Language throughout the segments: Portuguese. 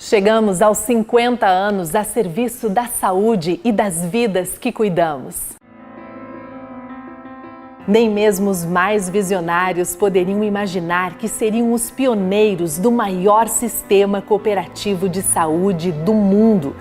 Chegamos aos 50 anos a serviço da saúde e das vidas que cuidamos. Nem mesmo os mais visionários poderiam imaginar que seriam os pioneiros do maior sistema cooperativo de saúde do mundo.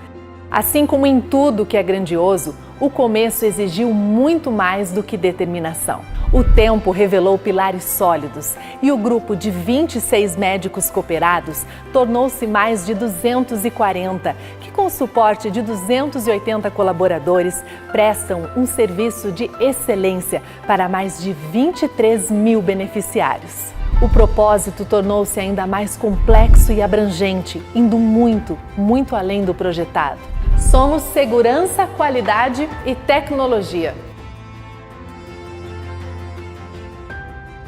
Assim como em tudo que é grandioso, o começo exigiu muito mais do que determinação. O tempo revelou pilares sólidos e o grupo de 26 médicos cooperados tornou-se mais de 240, que com o suporte de 280 colaboradores prestam um serviço de excelência para mais de 23 mil beneficiários. O propósito tornou-se ainda mais complexo e abrangente, indo muito, muito além do projetado. Somos segurança, qualidade e tecnologia.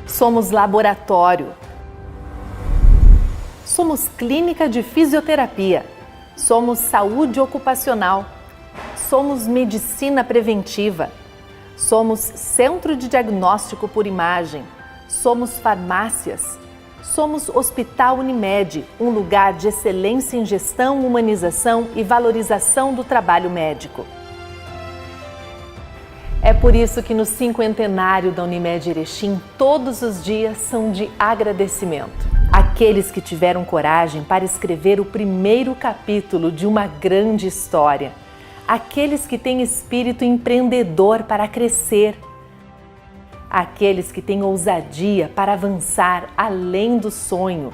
Somos laboratório. Somos clínica de fisioterapia. Somos saúde ocupacional. Somos medicina preventiva. Somos centro de diagnóstico por imagem. Somos farmácias. Somos Hospital Unimed, um lugar de excelência em gestão, humanização e valorização do trabalho médico. É por isso que no cinquentenário da Unimed Erechim, todos os dias são de agradecimento. Aqueles que tiveram coragem para escrever o primeiro capítulo de uma grande história. Aqueles que têm espírito empreendedor para crescer. Aqueles que têm ousadia para avançar além do sonho.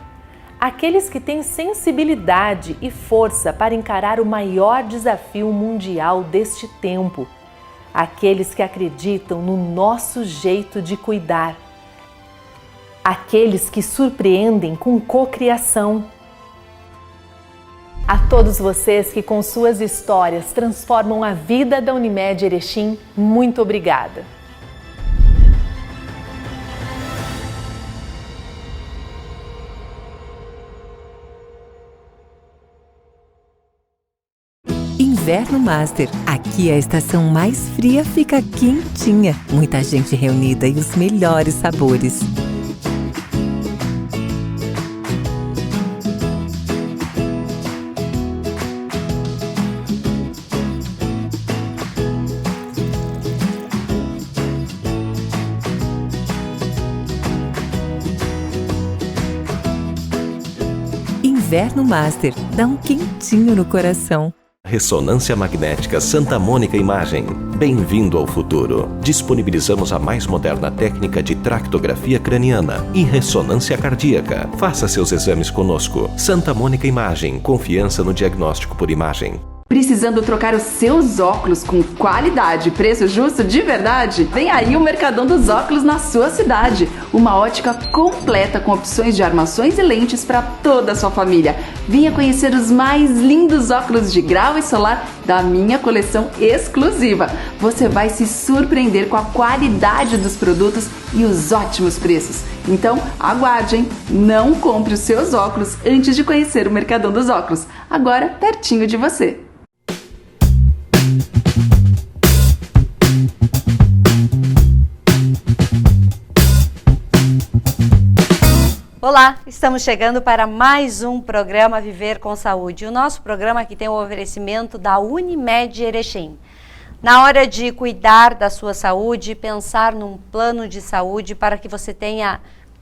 Aqueles que têm sensibilidade e força para encarar o maior desafio mundial deste tempo. Aqueles que acreditam no nosso jeito de cuidar. Aqueles que surpreendem com cocriação. A todos vocês que com suas histórias transformam a vida da Unimed Erechim, muito obrigada. Inverno Master. Aqui a estação mais fria fica quentinha. Muita gente reunida e os melhores sabores. Inverno Master. Dá um quentinho no coração. Ressonância Magnética Santa Mônica Imagem. Bem-vindo ao futuro. Disponibilizamos a mais moderna técnica de tractografia craniana e ressonância cardíaca. Faça seus exames conosco. Santa Mônica Imagem. Confiança no diagnóstico por imagem. Precisando trocar os seus óculos com qualidade e preço justo de verdade? Vem aí o Mercadão dos Óculos na sua cidade. Uma ótica completa com opções de armações e lentes para toda a sua família. Venha conhecer os mais lindos óculos de grau e solar da minha coleção exclusiva. Você vai se surpreender com a qualidade dos produtos e os ótimos preços. Então, aguarde, hein? Não compre os seus óculos antes de conhecer o Mercadão dos Óculos. Agora, pertinho de você. Olá, estamos chegando para mais um programa Viver com Saúde. O nosso programa aqui tem o oferecimento da Unimed Erechim. Na hora de cuidar da sua saúde, pensar num plano de saúde para que você tenha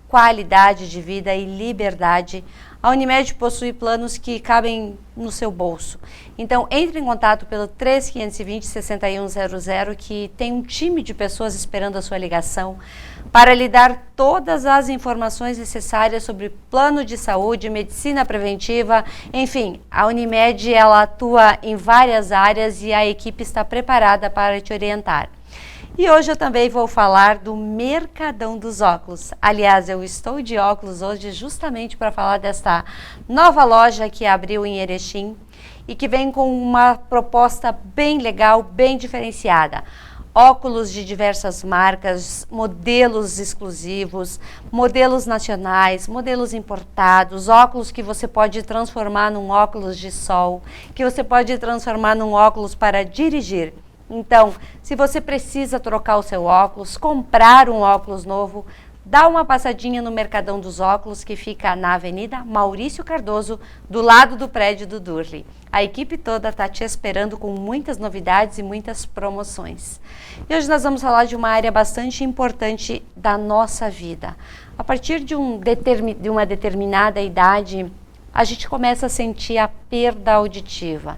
qualidade de vida e liberdade, a Unimed possui planos que cabem no seu bolso. Então, entre em contato pelo 3520-6100, que tem um time de pessoas esperando a sua ligação para lhe dar todas as informações necessárias sobre plano de saúde, medicina preventiva, enfim, a Unimed ela atua em várias áreas e a equipe está preparada para te orientar. E hoje eu também vou falar do Mercadão dos Óculos. Aliás, eu estou de óculos hoje justamente para falar desta nova loja que abriu em Erechim e que vem com uma proposta bem legal, bem diferenciada. Óculos de diversas marcas, modelos exclusivos, modelos nacionais, modelos importados, óculos que você pode transformar num óculos de sol, que você pode transformar num óculos para dirigir. Então, se você precisa trocar o seu óculos, comprar um óculos novo, dá uma passadinha no Mercadão dos Óculos, que fica na Avenida Maurício Cardoso, do lado do prédio do Durley. A equipe toda está te esperando com muitas novidades e muitas promoções. E hoje nós vamos falar de uma área bastante importante da nossa vida. A partir de uma determinada idade, a gente começa a sentir a perda auditiva.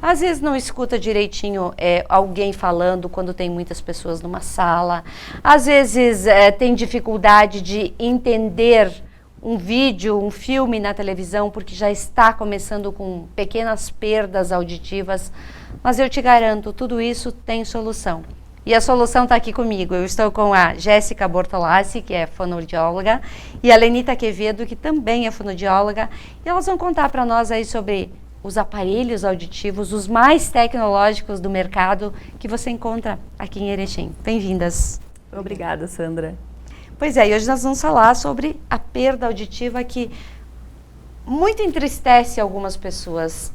Às vezes não escuta direitinho alguém falando quando tem muitas pessoas numa sala. Às vezes tem dificuldade de entender um vídeo, um filme na televisão, porque já está começando com pequenas perdas auditivas. Mas eu te garanto, tudo isso tem solução. E a solução está aqui comigo. Eu estou com a Jéssica Bortolassi, que é fonoaudióloga, e a Lenita Quevedo, que também é fonoaudióloga. E elas vão contar para nós aí sobre os aparelhos auditivos, os mais tecnológicos do mercado, que você encontra aqui em Erechim. Bem-vindas. Obrigada, Sandra. Pois é, e hoje nós vamos falar sobre a perda auditiva que muito entristece algumas pessoas.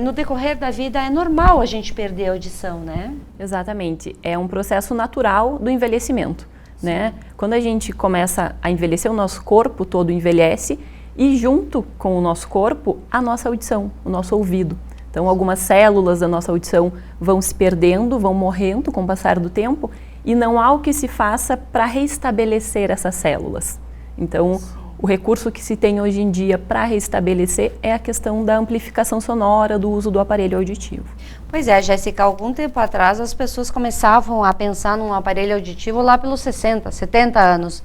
No decorrer da vida é normal a gente perder a audição, né? Exatamente. É um processo natural do envelhecimento, né? Quando a gente começa a envelhecer, o nosso corpo todo envelhece e junto com o nosso corpo, a nossa audição, o nosso ouvido. Então, algumas células da nossa audição vão se perdendo, vão morrendo com o passar do tempo e não há o que se faça para restabelecer essas células. Então, o recurso que se tem hoje em dia para restabelecer é a questão da amplificação sonora, do uso do aparelho auditivo. Pois é, Jéssica, algum tempo atrás as pessoas começavam a pensar num aparelho auditivo lá pelos 60, 70 anos.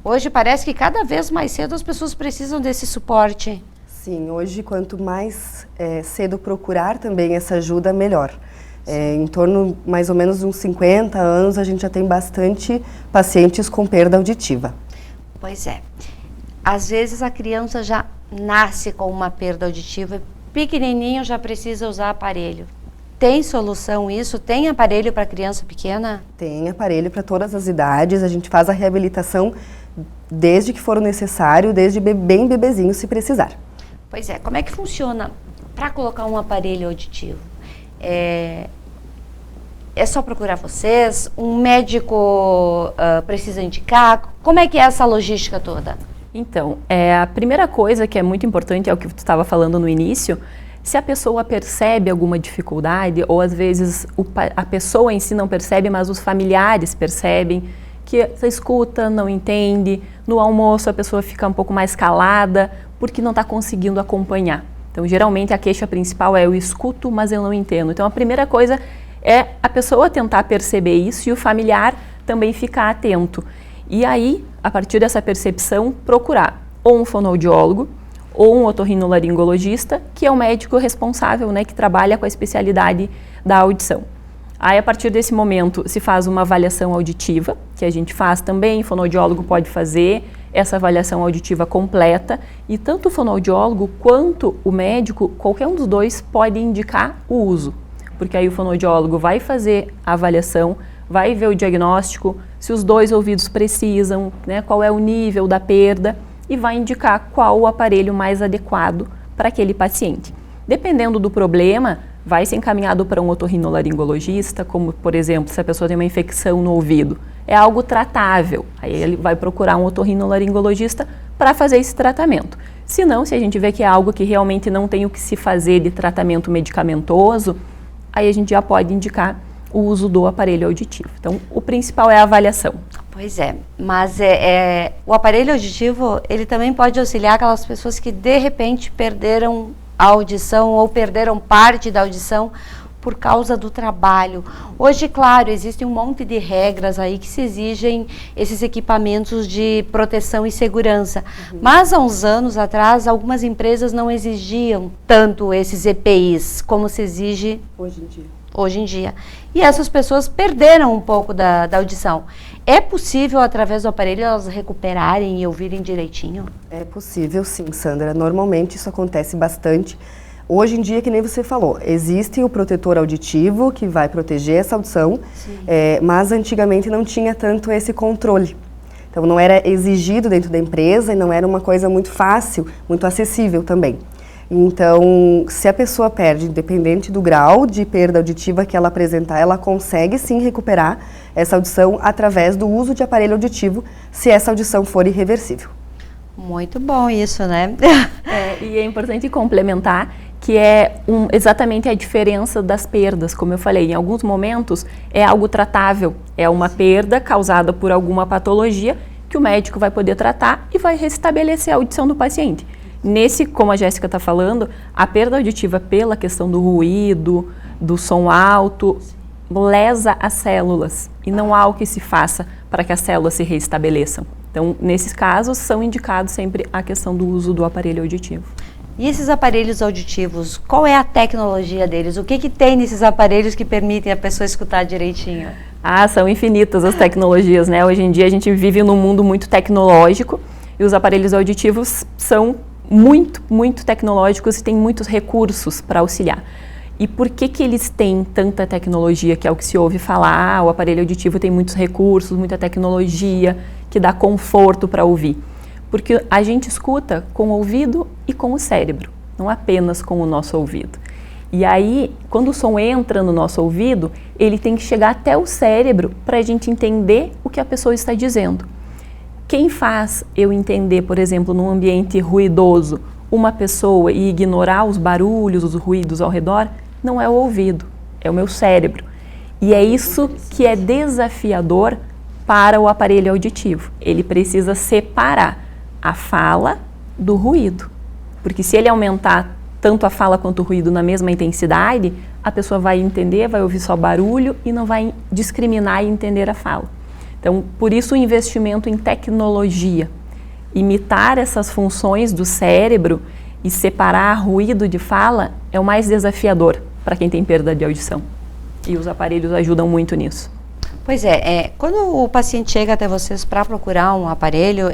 Hoje parece que cada vez mais cedo as pessoas precisam desse suporte. Sim, hoje quanto mais cedo procurar também essa ajuda, melhor. Em torno mais ou menos de uns 50 anos a gente já tem bastante pacientes com perda auditiva. Pois é. Às vezes a criança já nasce com uma perda auditiva, pequenininho já precisa usar aparelho. Tem solução isso? Tem aparelho para criança pequena? Tem aparelho para todas as idades, a gente faz a reabilitação desde que for necessário, desde bem bebezinho se precisar. Pois é, como é que funciona para colocar um aparelho auditivo? É só procurar vocês? Um médico precisa indicar? Como é que é essa logística toda? Então, a primeira coisa que é muito importante é o que tu estava falando no início. Se a pessoa percebe alguma dificuldade, ou às vezes a pessoa em si não percebe, mas os familiares percebem, que você escuta, não entende, no almoço a pessoa fica um pouco mais calada, porque não está conseguindo acompanhar. Então, geralmente a queixa principal é eu escuto, mas eu não entendo. Então, a primeira coisa é a pessoa tentar perceber isso e o familiar também ficar atento. E aí, a partir dessa percepção, procurar ou um fonoaudiólogo ou um otorrinolaringologista, que é o médico responsável, né, que trabalha com a especialidade da audição. Aí, a partir desse momento, se faz uma avaliação auditiva, que a gente faz também, o fonoaudiólogo pode fazer essa avaliação auditiva completa, e tanto o fonoaudiólogo quanto o médico, qualquer um dos dois pode indicar o uso, porque aí o fonoaudiólogo vai fazer a avaliação, vai ver o diagnóstico, se os dois ouvidos precisam, né, qual é o nível da perda, e vai indicar qual o aparelho mais adequado para aquele paciente. Dependendo do problema, vai ser encaminhado para um otorrinolaringologista, como, por exemplo, se a pessoa tem uma infecção no ouvido, é algo tratável, aí ele vai procurar um otorrinolaringologista para fazer esse tratamento. Se não, se a gente vê que é algo que realmente não tem o que se fazer de tratamento medicamentoso, aí a gente já pode indicar o uso do aparelho auditivo. Então, o principal é a avaliação. Pois é, mas o aparelho auditivo, ele também pode auxiliar aquelas pessoas que de repente perderam a audição ou perderam parte da audição por causa do trabalho. Hoje, claro, existe um monte de regras aí que se exigem esses equipamentos de proteção e segurança. Mas há uns anos atrás, algumas empresas não exigiam tanto esses EPIs como se exige hoje em dia. E essas pessoas perderam um pouco da audição. É possível, através do aparelho, elas recuperarem e ouvirem direitinho? É possível, sim, Sandra. Normalmente isso acontece bastante. Hoje em dia, que nem você falou, existe o protetor auditivo que vai proteger essa audição, mas antigamente não tinha tanto esse controle. Então não era exigido dentro da empresa e não era uma coisa muito fácil, muito acessível também. Então, se a pessoa perde, independente do grau de perda auditiva que ela apresentar, ela consegue sim recuperar essa audição através do uso de aparelho auditivo, se essa audição for irreversível. Muito bom isso, né? E é importante complementar que é exatamente a diferença das perdas, como eu falei, em alguns momentos é algo tratável, é uma perda causada por alguma patologia que o médico vai poder tratar e vai restabelecer a audição do paciente. Nesse, como a Jéssica está falando, a perda auditiva pela questão do ruído, do som alto, lesa as células e não há o que se faça para que as células se restabeleçam. Então, nesses casos, são indicados sempre a questão do uso do aparelho auditivo. E esses aparelhos auditivos, qual é a tecnologia deles? O que tem nesses aparelhos que permitem a pessoa escutar direitinho? São infinitas as tecnologias, né? Hoje em dia a gente vive num mundo muito tecnológico e os aparelhos auditivos são muito tecnológicos e têm muitos recursos para auxiliar. E por que eles têm tanta tecnologia, que é o que se ouve falar, o aparelho auditivo tem muitos recursos, muita tecnologia, que dá conforto para ouvir? Porque a gente escuta com o ouvido e com o cérebro, não apenas com o nosso ouvido. E aí, quando o som entra no nosso ouvido, ele tem que chegar até o cérebro para a gente entender o que a pessoa está dizendo. Quem faz eu entender, por exemplo, num ambiente ruidoso, uma pessoa e ignorar os barulhos, os ruídos ao redor, não é o ouvido, é o meu cérebro. E é isso que é desafiador para o aparelho auditivo. Ele precisa separar a fala do ruído. Porque se ele aumentar tanto a fala quanto o ruído na mesma intensidade, a pessoa vai entender, vai ouvir só barulho e não vai discriminar e entender a fala. Então, por isso o investimento em tecnologia. Imitar essas funções do cérebro e separar ruído de fala é o mais desafiador para quem tem perda de audição. E os aparelhos ajudam muito nisso. Pois quando o paciente chega até vocês para procurar um aparelho,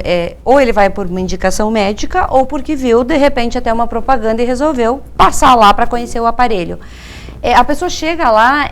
ou ele vai por uma indicação médica ou porque viu, de repente, até uma propaganda e resolveu passar lá para conhecer o aparelho. A pessoa chega lá,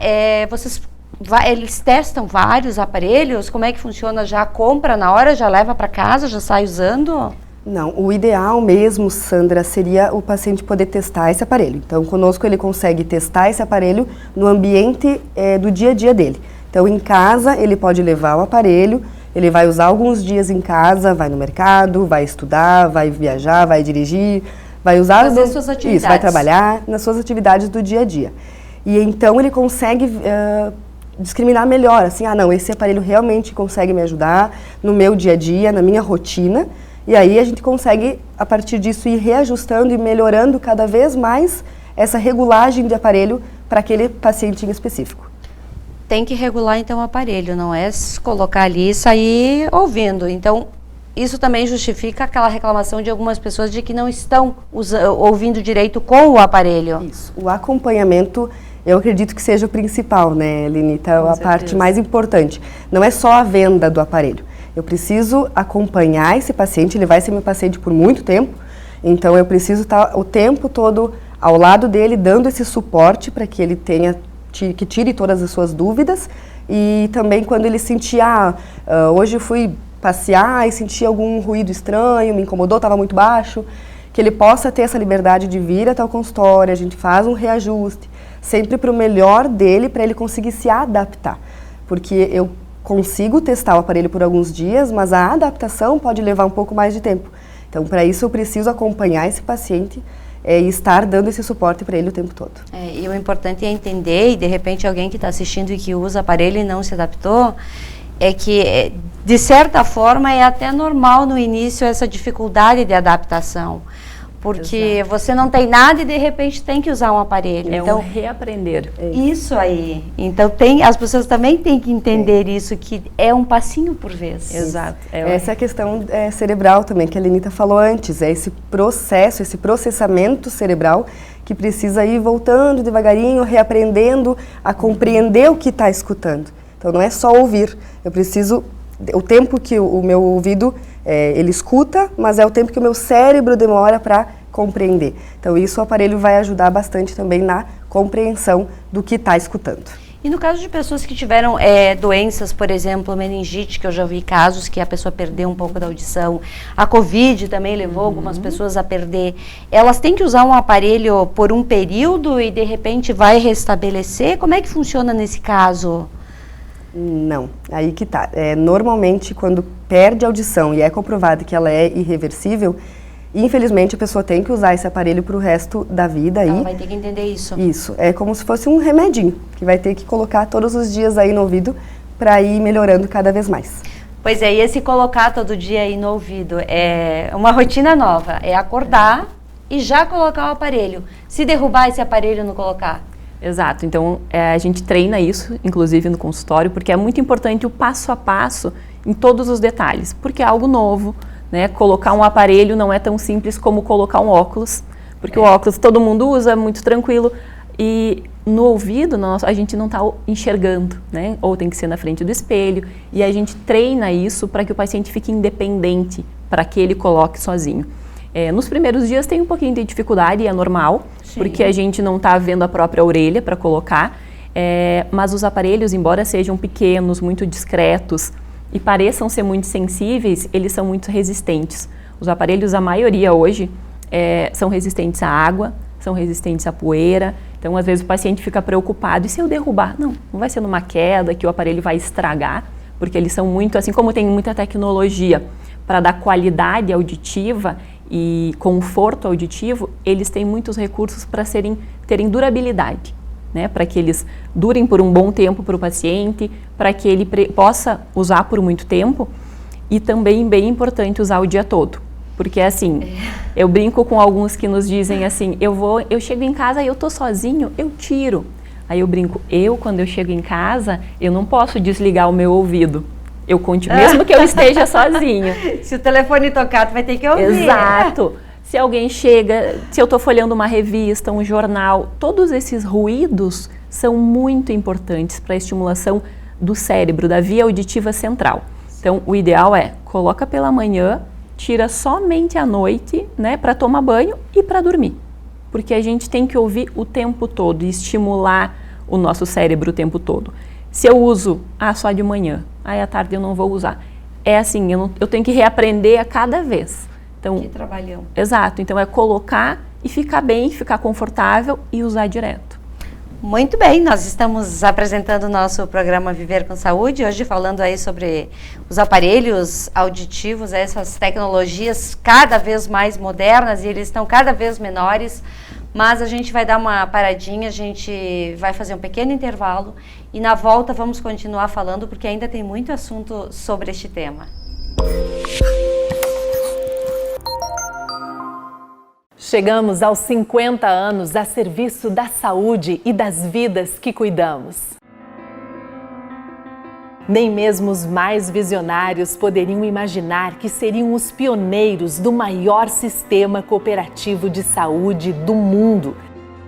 eles testam vários aparelhos, como é que funciona? Já compra na hora, já leva para casa, já sai usando? Não, o ideal mesmo, Sandra, seria o paciente poder testar esse aparelho. Então, conosco ele consegue testar esse aparelho no ambiente do dia a dia dele. Então, em casa, ele pode levar o aparelho, ele vai usar alguns dias em casa, vai no mercado, vai estudar, vai viajar, vai dirigir, vai usar... Fazer suas atividades. Isso, vai trabalhar nas suas atividades do dia a dia. E então, ele consegue discriminar melhor, assim, não, esse aparelho realmente consegue me ajudar no meu dia a dia, na minha rotina, e aí a gente consegue, a partir disso, ir reajustando e melhorando cada vez mais essa regulagem de aparelho para aquele pacientinho específico. Tem que regular, então, o aparelho, não é colocar ali e sair ouvindo. Então, isso também justifica aquela reclamação de algumas pessoas de que não estão ouvindo direito com o aparelho. Isso. O acompanhamento, eu acredito que seja o principal, né, Lenita? A parte mais importante. Não é só a venda do aparelho. Eu preciso acompanhar esse paciente, ele vai ser meu paciente por muito tempo, então eu preciso estar o tempo todo ao lado dele, dando esse suporte para que ele que tire todas as suas dúvidas, e também quando ele sentir, hoje eu fui passear e senti algum ruído estranho, me incomodou, estava muito baixo, que ele possa ter essa liberdade de vir até o consultório, a gente faz um reajuste, sempre para o melhor dele, para ele conseguir se adaptar, porque eu consigo testar o aparelho por alguns dias, mas a adaptação pode levar um pouco mais de tempo. Então, para isso eu preciso acompanhar esse paciente e estar dando esse suporte para ele o tempo todo. E o importante é entender, e de repente alguém que está assistindo e que usa aparelho e não se adaptou, é que, de certa forma, é até normal no início essa dificuldade de adaptação. Porque você não tem nada e, de repente, tem que usar um aparelho. Então, reaprender. Isso aí. Então, as pessoas também têm que entender isso, que é um passinho por vez. Exato. Essa é a questão cerebral também, que a Lenita falou antes. É esse processo, esse processamento cerebral que precisa ir voltando devagarinho, reaprendendo a compreender o que está escutando. Então, não é só ouvir. Eu preciso... O tempo que o meu ouvido, ele escuta, mas é o tempo que o meu cérebro demora para compreender. Então, isso o aparelho vai ajudar bastante também na compreensão do que está escutando. E no caso de pessoas que tiveram doenças, por exemplo, meningite, que eu já vi casos que a pessoa perdeu um pouco da audição, a Covid também levou algumas pessoas a perder, elas têm que usar um aparelho por um período e de repente vai restabelecer? Como é que funciona nesse caso? Não, aí que tá. Normalmente, quando perde a audição e é comprovado que ela é irreversível, infelizmente a pessoa tem que usar esse aparelho para o resto da vida. Ela vai ter que entender isso. Isso, é como se fosse um remedinho, que vai ter que colocar todos os dias aí no ouvido para ir melhorando cada vez mais. Pois é, e esse colocar todo dia aí no ouvido é uma rotina nova, é acordar e já colocar o aparelho. Se derrubar esse aparelho, não colocar. Exato, então a gente treina isso, inclusive no consultório, porque é muito importante o passo a passo em todos os detalhes, porque é algo novo, né? Colocar um aparelho não é tão simples como colocar um óculos, porque o óculos todo mundo usa, muito tranquilo, e no ouvido a gente não está enxergando, né? Ou tem que ser na frente do espelho, e a gente treina isso para que o paciente fique independente, para que ele coloque sozinho. Nos primeiros dias tem um pouquinho de dificuldade, e é normal, sim, porque a gente não está vendo a própria orelha para colocar, mas os aparelhos, embora sejam pequenos, muito discretos e pareçam ser muito sensíveis, eles são muito resistentes. Os aparelhos, a maioria hoje, são resistentes à água, são resistentes à poeira, então às vezes o paciente fica preocupado, e se eu derrubar? Não vai ser numa queda que o aparelho vai estragar, porque eles são muito, assim como tem muita tecnologia para dar qualidade auditiva e conforto auditivo, eles têm muitos recursos para terem durabilidade, né? Para que eles durem por um bom tempo para o paciente, para que ele possa usar por muito tempo, e também bem importante usar o dia todo, porque assim, eu brinco com alguns que nos dizem assim, eu chego em casa e eu tô sozinho, eu tiro. Aí eu brinco, quando eu chego em casa, eu não posso desligar o meu ouvido. Eu continuo, mesmo que eu esteja sozinha. Se o telefone tocar, tu vai ter que ouvir. Exato. Se alguém chega, se eu estou folheando uma revista, um jornal, todos esses ruídos são muito importantes para a estimulação do cérebro, da via auditiva central. Então, o ideal coloca pela manhã, tira somente à noite, né, para tomar banho e para dormir. Porque a gente tem que ouvir o tempo todo e estimular o nosso cérebro o tempo todo. Se eu uso só de manhã, à tarde eu não vou usar. Assim, eu tenho que reaprender a cada vez. Então, que trabalhão. Exato, então é colocar e ficar bem, ficar confortável e usar direto. Muito bem, nós estamos apresentando o nosso programa Viver com Saúde, hoje falando aí sobre os aparelhos auditivos, essas tecnologias cada vez mais modernas, e eles estão cada vez menores. Mas a gente vai dar uma paradinha, a gente vai fazer um pequeno intervalo e na volta vamos continuar falando, porque ainda tem muito assunto sobre este tema. Chegamos aos 50 anos a serviço da saúde e das vidas que cuidamos. Nem mesmo os mais visionários poderiam imaginar que seriam os pioneiros do maior sistema cooperativo de saúde do mundo.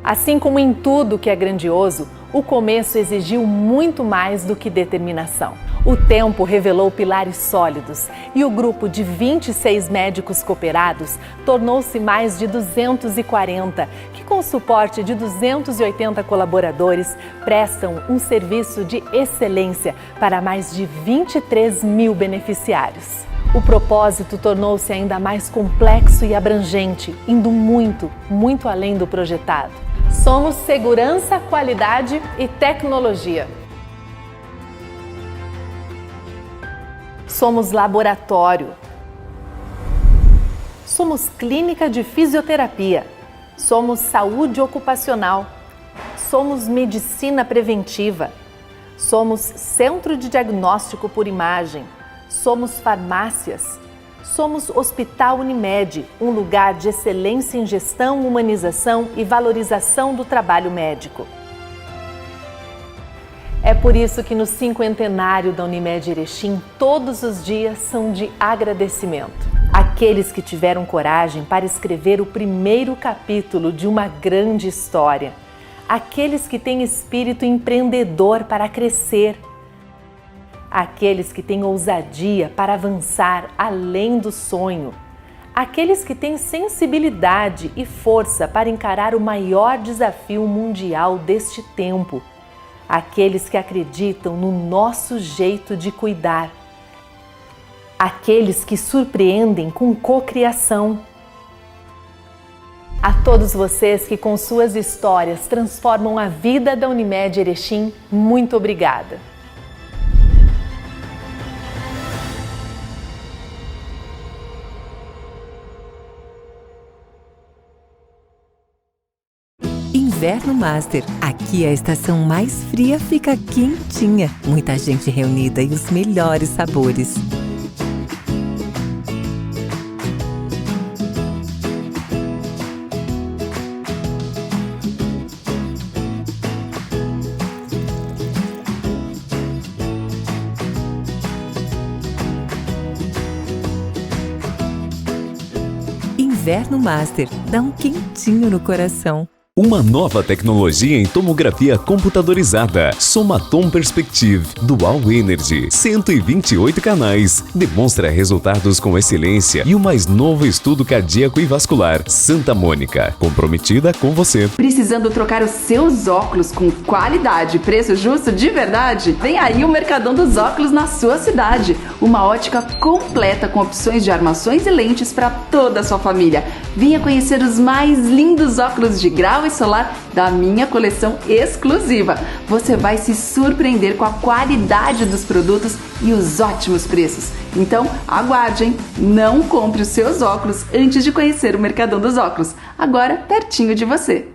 Assim como em tudo que é grandioso, o começo exigiu muito mais do que determinação. O tempo revelou pilares sólidos e o grupo de 26 médicos cooperados tornou-se mais de 240, que com o suporte de 280 colaboradores prestam um serviço de excelência para mais de 23 mil beneficiários. O propósito tornou-se ainda mais complexo e abrangente, indo muito, muito além do projetado. Somos segurança, qualidade e tecnologia. Somos laboratório. Somos clínica de fisioterapia. Somos saúde ocupacional. Somos medicina preventiva. Somos centro de diagnóstico por imagem. Somos farmácias. Somos Hospital Unimed, um lugar de excelência em gestão, humanização e valorização do trabalho médico. É por isso que no cinquentenário da Unimed Erechim, todos os dias são de agradecimento. Aqueles que tiveram coragem para escrever o primeiro capítulo de uma grande história. Aqueles que têm espírito empreendedor para crescer. Aqueles que têm ousadia para avançar além do sonho. Aqueles que têm sensibilidade e força para encarar o maior desafio mundial deste tempo. aqueles que acreditam no nosso jeito de cuidar, aqueles que surpreendem com cocriação. A todos vocês que com suas histórias transformam a vida da Unimed Erechim, muito obrigada. Inverno Master. Aqui a estação mais fria fica quentinha. Muita gente reunida e os melhores sabores. Inverno Master. Dá um quentinho no coração. Uma nova tecnologia em tomografia computadorizada. Somatom Perspective Dual Energy. 128 canais. Demonstra resultados com excelência e o mais novo estudo cardíaco e vascular. Santa Mônica. Comprometida com você. Precisando trocar os seus óculos com qualidade e preço justo de verdade? Vem aí o Mercadão dos Óculos na sua cidade. Uma ótica completa com opções de armações e lentes para toda a sua família. Venha conhecer os mais lindos óculos de grau e solar da minha coleção exclusiva. Você vai se surpreender com a qualidade dos produtos e os ótimos preços. Então, aguarde, hein? Não compre os seus óculos antes de conhecer o Mercadão dos Óculos, agora pertinho de você.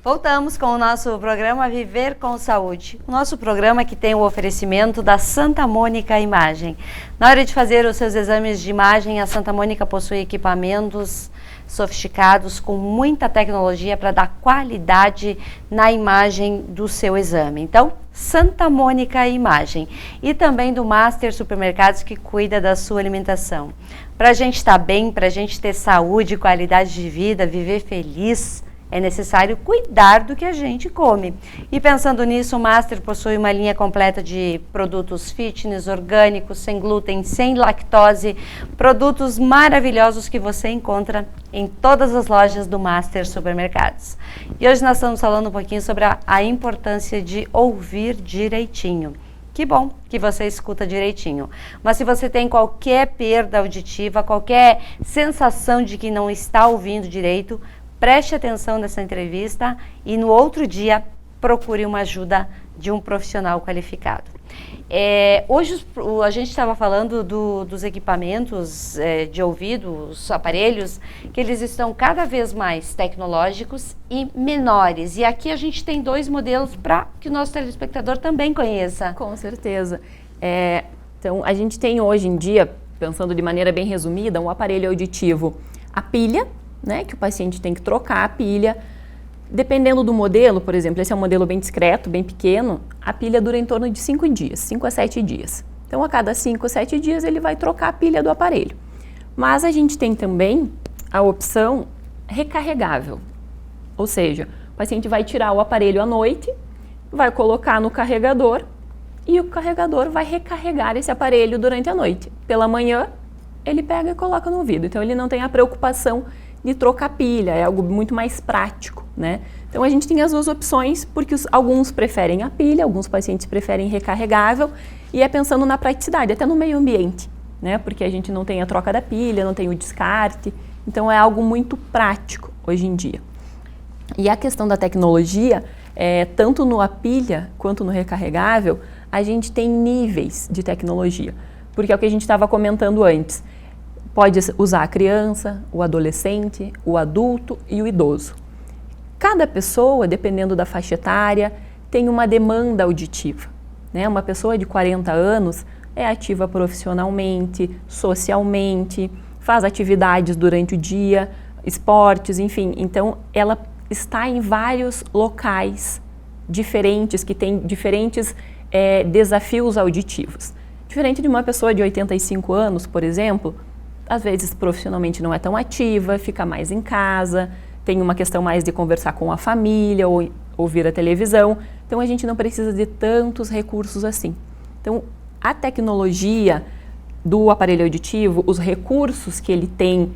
Voltamos com o nosso programa Viver com Saúde. O nosso programa que tem o oferecimento da Santa Mônica Imagem. Na hora de fazer os seus exames de imagem, a Santa Mônica possui equipamentos sofisticados com muita tecnologia para dar qualidade na imagem do seu exame. Então, Santa Mônica Imagem. E também do Master Supermercados, que cuida da sua alimentação. Para a gente estar bem, para a gente ter saúde, qualidade de vida, viver feliz, é necessário cuidar do que a gente come. E pensando nisso, o Master possui uma linha completa de produtos fitness, orgânicos, sem glúten, sem lactose, produtos maravilhosos que você encontra em todas as lojas do Master Supermercados. E hoje nós estamos falando um pouquinho sobre a importância de ouvir direitinho. Que bom que você escuta direitinho. Mas se você tem qualquer perda auditiva, qualquer sensação de que não está ouvindo direito, preste atenção nessa entrevista e no outro dia procure uma ajuda de um profissional qualificado. Hoje a gente estava falando dos equipamentos de ouvido, os aparelhos, que eles estão cada vez mais tecnológicos e menores. E aqui a gente tem dois modelos para que o nosso telespectador também conheça. Com certeza. Então, a gente tem hoje em dia, pensando de maneira bem resumida, um aparelho auditivo, a pilha, né, que o paciente tem que trocar a pilha. Dependendo do modelo, por exemplo, esse é um modelo bem discreto, bem pequeno, a pilha dura em torno de 5 dias, 5 a 7 dias. Então, a cada 5 a 7 dias, ele vai trocar a pilha do aparelho. Mas a gente tem também a opção recarregável, ou seja, o paciente vai tirar o aparelho à noite, vai colocar no carregador e o carregador vai recarregar esse aparelho durante a noite. Pela manhã, ele pega e coloca no ouvido. Então, ele não tem a preocupação de trocar pilha, é algo muito mais prático, né? Então a gente tem as duas opções, porque alguns preferem a pilha, alguns pacientes preferem recarregável, e é pensando na praticidade, até no meio ambiente, né? Porque a gente não tem a troca da pilha, não tem o descarte, então é algo muito prático hoje em dia. E a questão da tecnologia, tanto no a pilha quanto no recarregável, a gente tem níveis de tecnologia, porque é o que a gente estava comentando antes. Pode usar a criança, o adolescente, o adulto e o idoso. Cada pessoa, dependendo da faixa etária, tem uma demanda auditiva, né? Uma pessoa de 40 anos é ativa profissionalmente, socialmente, faz atividades durante o dia, esportes, enfim. Então, ela está em vários locais diferentes, que têm diferentes desafios auditivos. Diferente de uma pessoa de 85 anos, por exemplo, às vezes profissionalmente não é tão ativa, fica mais em casa, tem uma questão mais de conversar com a família ou ouvir a televisão. Então a gente não precisa de tantos recursos assim. Então a tecnologia do aparelho auditivo, os recursos que ele tem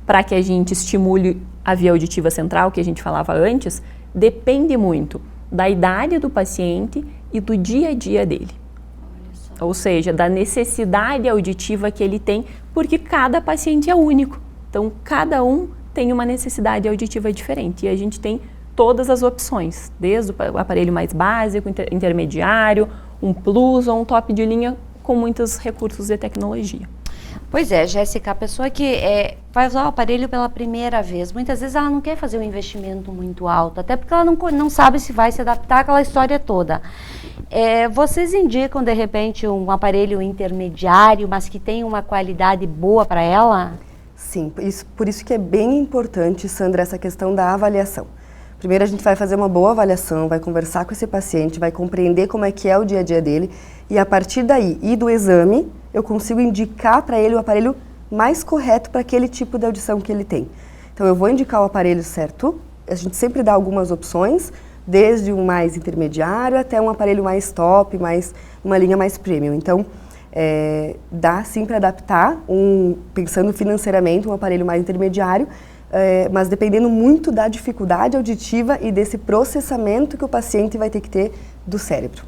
para que a gente estimule a via auditiva central, que a gente falava antes, depende muito da idade do paciente e do dia a dia dele. Ou seja, da necessidade auditiva que ele tem, porque cada paciente é único. Então, cada um tem uma necessidade auditiva diferente e a gente tem todas as opções, desde o aparelho mais básico, intermediário, um plus ou um top de linha com muitos recursos de tecnologia. Pois é, Jéssica, a pessoa que vai usar o aparelho pela primeira vez, muitas vezes ela não quer fazer um investimento muito alto, até porque ela não sabe se vai se adaptar àquela história toda. Vocês indicam, de repente, um aparelho intermediário, mas que tenha uma qualidade boa para ela? Sim, por isso que é bem importante, Sandra, essa questão da avaliação. Primeiro a gente vai fazer uma boa avaliação, vai conversar com esse paciente, vai compreender como é que é o dia a dia dele e a partir daí e do exame eu consigo indicar para ele o aparelho mais correto para aquele tipo de audição que ele tem. Então eu vou indicar o aparelho certo, a gente sempre dá algumas opções, desde um mais intermediário até um aparelho mais top, uma linha mais premium. Então dá sim para adaptar, pensando financeiramente, um aparelho mais intermediário, mas dependendo muito da dificuldade auditiva e desse processamento que o paciente vai ter que ter do cérebro.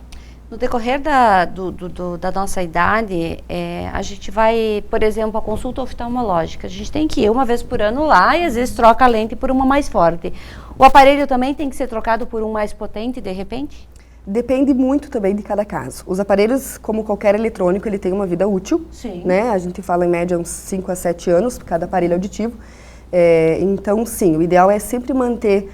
No decorrer da nossa idade, a gente vai, por exemplo, à consulta oftalmológica. A gente tem que ir uma vez por ano lá e às vezes troca a lente por uma mais forte. O aparelho também tem que ser trocado por um mais potente, de repente? Depende muito também de cada caso. Os aparelhos, como qualquer eletrônico, ele tem uma vida útil. Sim. Né? A gente fala em média uns 5 a 7 anos cada aparelho auditivo. Então, sim, o ideal é sempre manter,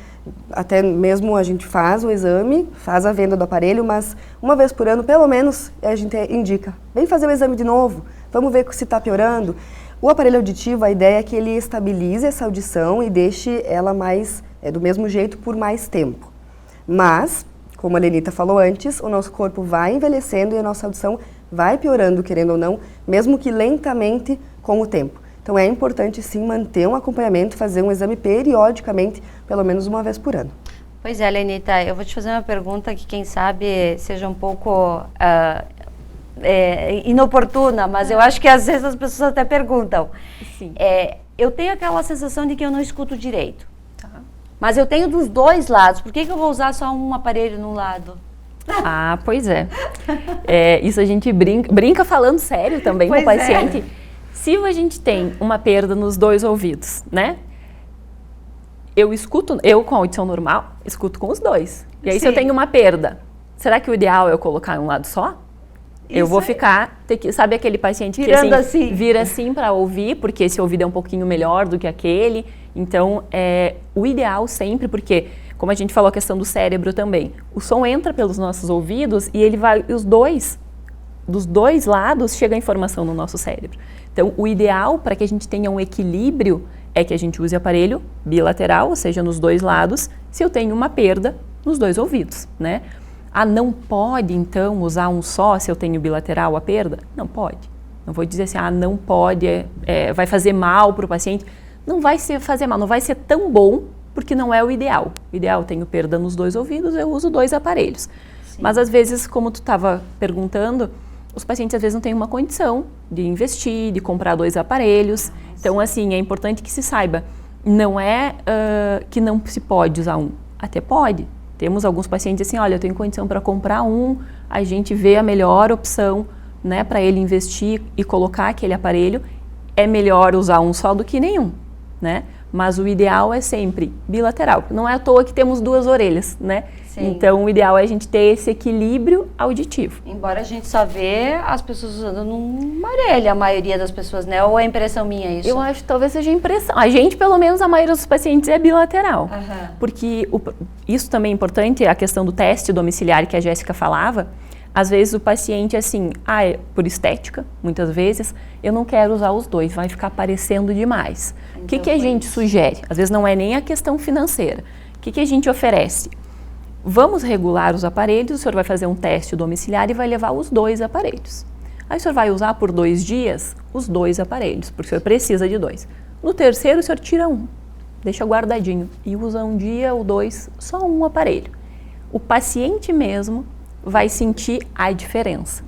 até mesmo a gente faz o exame, faz a venda do aparelho, mas uma vez por ano, pelo menos, a gente indica, vem fazer o exame de novo, vamos ver se está piorando. O aparelho auditivo, a ideia é que ele estabilize essa audição e deixe ela do mesmo jeito por mais tempo. Mas, como a Lenita falou antes, o nosso corpo vai envelhecendo e a nossa audição vai piorando, querendo ou não, mesmo que lentamente com o tempo. Então é importante sim manter um acompanhamento, fazer um exame periodicamente, pelo menos uma vez por ano. Pois é, Lenita, eu vou te fazer uma pergunta que quem sabe seja um pouco inoportuna, mas eu acho que às vezes as pessoas até perguntam. Sim. Eu tenho aquela sensação de que eu não escuto direito, mas eu tenho dos dois lados, por que eu vou usar só um aparelho num lado? Ah, pois é. Isso a gente brinca falando sério também com o paciente. Se a gente tem uma perda nos dois ouvidos, né? Eu com audição normal, escuto com os dois. E aí, se eu tenho uma perda, será que o ideal é eu colocar um lado só? Eu vou ficar, sabe aquele paciente que vira assim para ouvir, porque esse ouvido é um pouquinho melhor do que aquele. Então, o ideal sempre, porque, como a gente falou a questão do cérebro também, o som entra pelos nossos ouvidos e ele vai, dos dois lados chega a informação no nosso cérebro. Então, o ideal para que a gente tenha um equilíbrio é que a gente use aparelho bilateral, ou seja, nos dois lados, se eu tenho uma perda nos dois ouvidos, né? Não pode, então, usar um só se eu tenho bilateral a perda? Não pode. Não vou dizer assim, não pode, vai fazer mal para o paciente. Não vai fazer mal, não vai ser tão bom, porque não é o ideal. O ideal, eu tenho perda nos dois ouvidos, eu uso dois aparelhos. Sim. Mas, às vezes, como tu estava perguntando, os pacientes às vezes não têm uma condição de investir, de comprar dois aparelhos. Então, assim, é importante que se saiba, não é que não se pode usar um, até pode. Temos alguns pacientes assim, olha, eu tenho condição para comprar um, a gente vê a melhor opção, né, para ele investir e colocar aquele aparelho. É melhor usar um só do que nenhum, né? Mas o ideal é sempre bilateral. Não é à toa que temos duas orelhas, né? Sim. Então, o ideal é a gente ter esse equilíbrio auditivo. Embora a gente só vê as pessoas usando numa orelha, a maioria das pessoas, né? Ou é impressão minha isso? Eu acho que talvez seja impressão. A gente, pelo menos, a maioria dos pacientes é bilateral. Porque isso também é importante, a questão do teste domiciliar que a Jéssica falava. Às vezes o paciente, assim, por estética, muitas vezes, eu não quero usar os dois, vai ficar parecendo demais. Então, o que a gente sugere? Às vezes não é nem a questão financeira. O que a gente oferece? Vamos regular os aparelhos, o senhor vai fazer um teste domiciliar e vai levar os dois aparelhos. Aí o senhor vai usar por 2 dias os dois aparelhos, porque o senhor precisa de 2. No terceiro, o senhor tira um, deixa guardadinho e usa um dia ou 2, só um aparelho. O paciente mesmo vai sentir a diferença,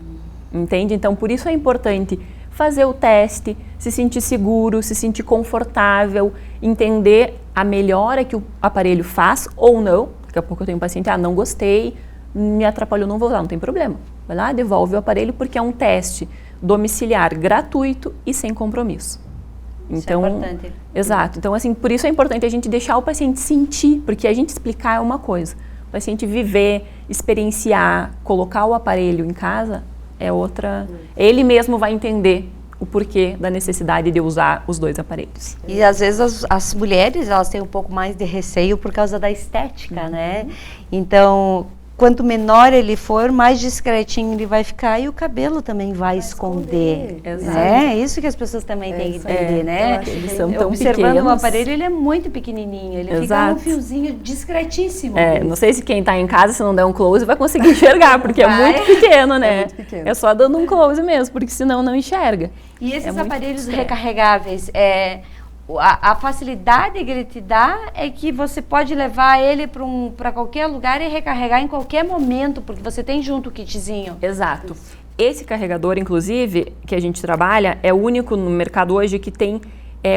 entende? Então, por isso é importante fazer o teste, se sentir seguro, se sentir confortável, entender a melhora que o aparelho faz ou não. Daqui a pouco eu tenho um paciente, não gostei, me atrapalhou, não vou usar, não tem problema. Vai lá, devolve o aparelho, porque é um teste domiciliar gratuito e sem compromisso. Então, isso é importante. Exato. Então, assim, por isso é importante a gente deixar o paciente sentir, porque a gente explicar é uma coisa. O paciente viver, experienciar, colocar o aparelho em casa é outra. Ele mesmo vai entender o porquê da necessidade de usar os dois aparelhos. E às vezes as mulheres, elas têm um pouco mais de receio por causa da estética, né? Então, quanto menor ele for, mais discretinho ele vai ficar e o cabelo também vai esconder. Exato. É isso que as pessoas também têm que entender, né? Eles são tão Observando pequenos. o aparelho, ele é muito pequenininho, ele fica um fiozinho discretíssimo. Não sei se quem está em casa, se não der um close, vai conseguir enxergar, porque é muito pequeno, né? muito pequeno. É só dando um close mesmo, porque senão não enxerga. E esses muito aparelhos discreto. recarregáveis, a facilidade que ele te dá é que você pode levar ele para qualquer lugar e recarregar em qualquer momento, porque você tem junto o kitzinho. Exato. Esse carregador, inclusive, que a gente trabalha, é o único no mercado hoje que tem,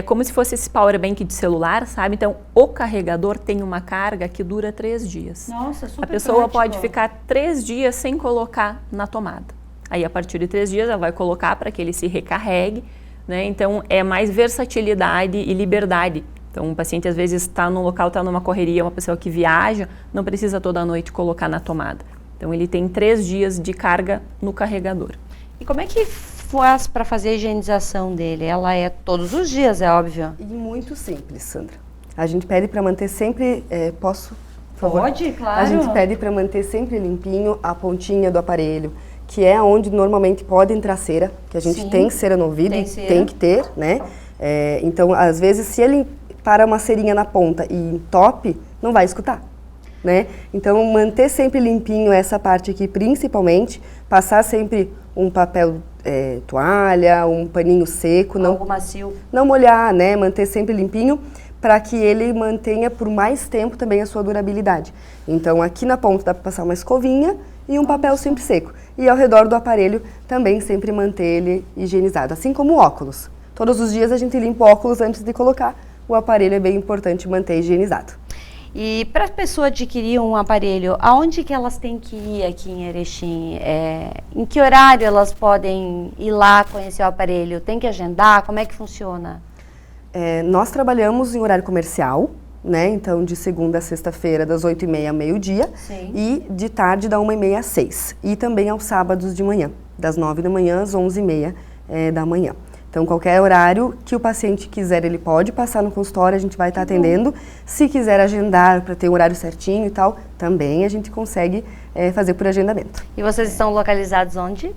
como se fosse esse power bank de celular, sabe? Então, o carregador tem uma carga que dura 3 dias. Nossa, super A pessoa prático. pode ficar 3 dias sem colocar na tomada. Aí, a partir de 3 dias, ela vai colocar para que ele se recarregue, né? Então, é mais versatilidade e liberdade. Então, um paciente, às vezes, está num local, está numa correria, uma pessoa que viaja, não precisa toda noite colocar na tomada. Então, ele tem 3 dias de carga no carregador. E como é que faz para fazer a higienização dele? Ela é todos os dias, é óbvio. E muito simples, Sandra. A gente pede para manter sempre, posso, por favor? Pode, claro. A gente pede para manter sempre limpinho a pontinha do aparelho, que é onde normalmente pode entrar cera, que a gente tem cera no ouvido, tem que ter, né? Então, às vezes, se ele para uma cerinha na ponta e entope, não vai escutar, né? Então, manter sempre limpinho essa parte aqui, principalmente, passar sempre um papel toalha, um paninho seco, Algo macio. não molhar, né? Manter sempre limpinho, para que ele mantenha por mais tempo também a sua durabilidade. Então, aqui na ponta dá para passar uma escovinha e um papel sempre seco. E ao redor do aparelho também sempre manter ele higienizado, assim como o óculos. Todos os dias a gente limpa o óculos antes de colocar. O aparelho é bem importante manter higienizado. E para a pessoa adquirir um aparelho, aonde que elas têm que ir aqui em Erechim? Em que horário elas podem ir lá conhecer o aparelho? Tem que agendar? Como é que funciona? Nós trabalhamos em horário comercial, né? Então, de segunda a sexta-feira, das 8h30 ao meio-dia. Sim. E de tarde, da 1h30 às 6h. E também aos sábados de manhã, das 9 da manhã às 11h30 da manhã. Então, qualquer horário que o paciente quiser, ele pode passar no consultório, a gente vai estar atendendo. Se quiser agendar para ter um horário certinho e tal, também a gente consegue fazer por agendamento. E vocês estão localizados onde?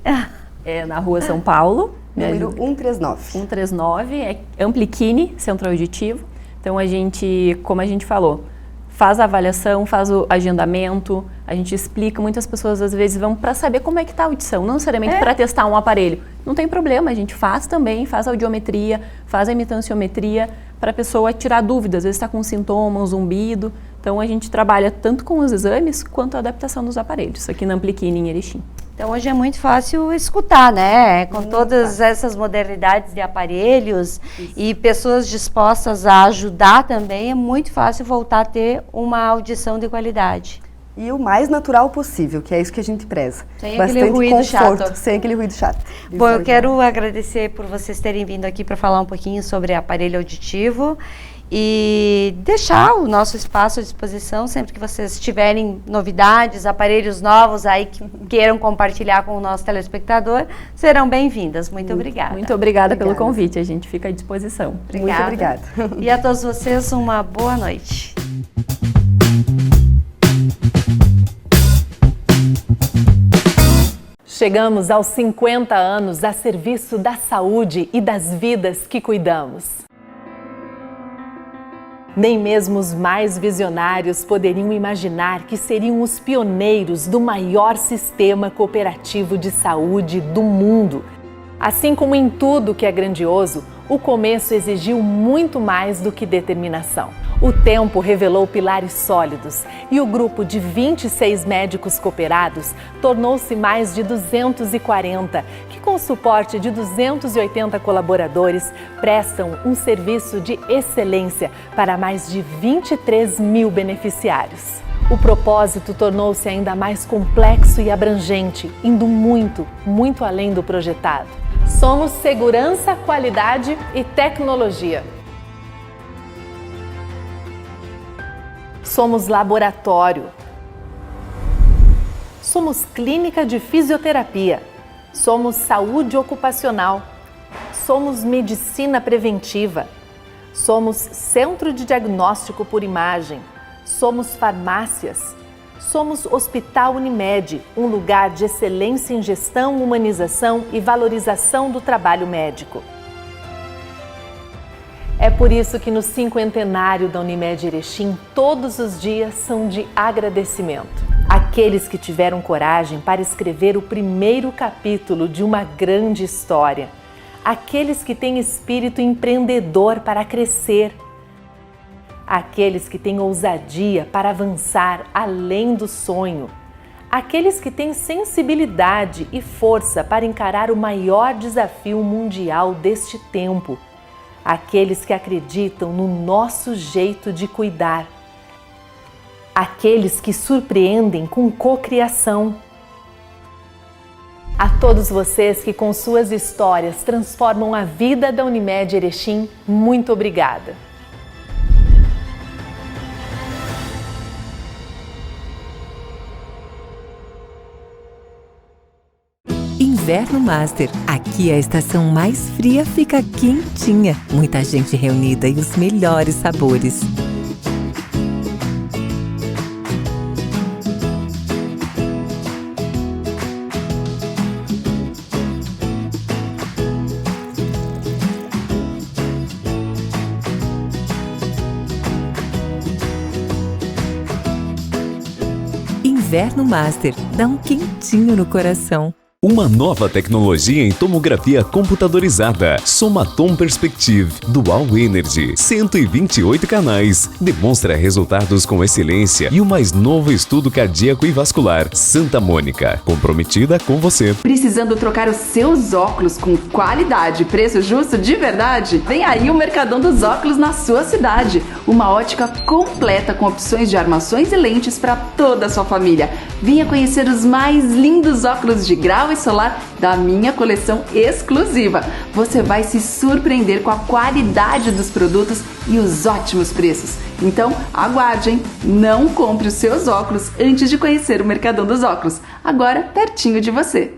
Na rua São Paulo. Número 139. 139, é Ampliquine, Centro Auditivo. Então, a gente, como a gente falou, faz a avaliação, faz o agendamento, a gente explica, muitas pessoas às vezes vão para saber como é que está a audição, não necessariamente para testar um aparelho. Não tem problema, a gente faz também, faz a audiometria, faz a imitanciometria, para a pessoa tirar dúvidas, às vezes está com sintoma, um zumbido. Então, a gente trabalha tanto com os exames quanto a adaptação dos aparelhos, aqui na Ampliquine, em Erechim. Então, hoje é muito fácil escutar, né? Com todas essas modernidades de aparelhos e pessoas dispostas a ajudar também, é muito fácil voltar a ter uma audição de qualidade. E o mais natural possível, que é isso que a gente preza. Sem Bastante aquele ruído conforto, chato. sem aquele ruído chato. Bom, eu quero agradecer por vocês terem vindo aqui para falar um pouquinho sobre aparelho auditivo e deixar o nosso espaço à disposição sempre que vocês tiverem novidades, aparelhos novos aí que queiram compartilhar com o nosso telespectador, serão bem-vindas. Muito obrigada. Muito obrigada pelo convite, a gente fica à disposição. Muito obrigada. E a todos vocês, uma boa noite. Chegamos aos 50 anos a serviço da saúde e das vidas que cuidamos. Nem mesmo os mais visionários poderiam imaginar que seriam os pioneiros do maior sistema cooperativo de saúde do mundo. Assim como em tudo que é grandioso, o começo exigiu muito mais do que determinação. O tempo revelou pilares sólidos e o grupo de 26 médicos cooperados tornou-se mais de 240, que com o suporte de 280 colaboradores prestam um serviço de excelência para mais de 23 mil beneficiários. O propósito tornou-se ainda mais complexo e abrangente, indo muito, muito além do projetado. Somos segurança, qualidade e tecnologia. Somos laboratório. Somos clínica de fisioterapia. Somos saúde ocupacional. Somos medicina preventiva. Somos centro de diagnóstico por imagem. Somos farmácias. Somos Hospital Unimed, um lugar de excelência em gestão, humanização e valorização do trabalho médico. É por isso que no 50º da Unimed Erechim, todos os dias são de agradecimento. Aqueles que tiveram coragem para escrever o primeiro capítulo de uma grande história. Aqueles que têm espírito empreendedor para crescer. Aqueles que têm ousadia para avançar além do sonho. Aqueles que têm sensibilidade e força para encarar o maior desafio mundial deste tempo. Aqueles que acreditam no nosso jeito de cuidar. Aqueles que surpreendem com cocriação. A todos vocês que com suas histórias transformam a vida da Unimed Erechim, muito obrigada. Inverno Master. Aqui a estação mais fria fica quentinha. Muita gente reunida e os melhores sabores. Inverno Master. Dá um quentinho no coração. Uma nova tecnologia em tomografia computadorizada. Somatom Perspective Dual Energy. 128 canais. Demonstra resultados com excelência e o mais novo estudo cardíaco e vascular. Santa Mônica. Comprometida com você. Precisando trocar os seus óculos com qualidade e preço justo de verdade? Vem aí o Mercadão dos Óculos na sua cidade. Uma ótica completa com opções de armações e lentes para toda a sua família. Venha conhecer os mais lindos óculos de grau e solar da minha coleção exclusiva. Você vai se surpreender com a qualidade dos produtos e os ótimos preços. Então, aguarde, hein? Não compre os seus óculos antes de conhecer o Mercadão dos Óculos, agora pertinho de você.